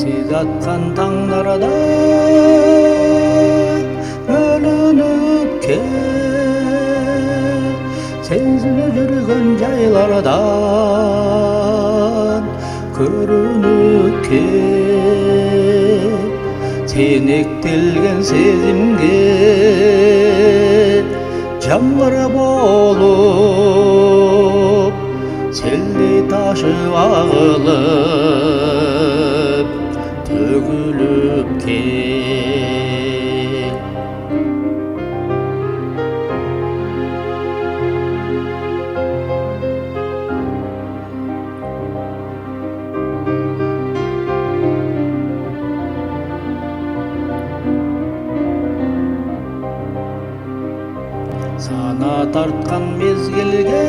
сіз атқан таңдарда бөлініп кел, сенсіз жүрген жайлардан көрініп кел, сенектелген сезімге жаңғыр болып селдей ташып ағылып төгіліп кел. Сана тартқан мезгілге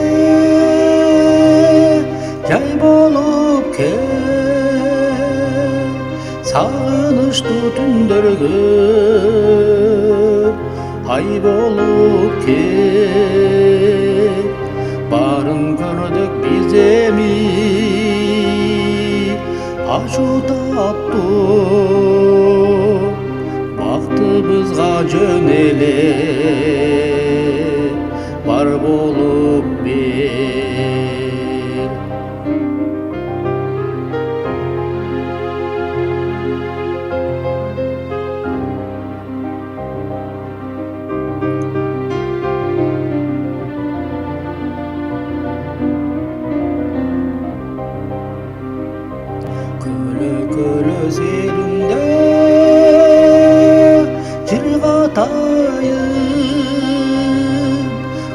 жай болып кел, сағынышты түндерге ай болып кел. Барын көрдік біз эми ашу таптық, бактыбызга жөнеле бар болып бер. Көлө селүңдө жыргатайын,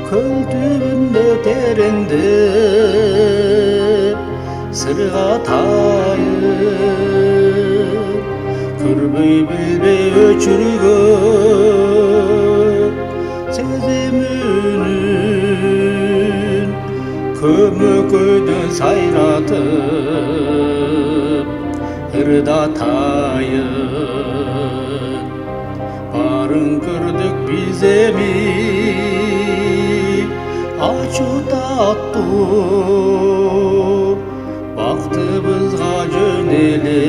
көл түбүндө тереңдеп сыргатайын. Көрбөй билбей өчүргөн сезиминин көмөкөйдөн сайратып ырдатайын. Барын көрдік біз эми ачуу таттуу, бактыбызга жөнеле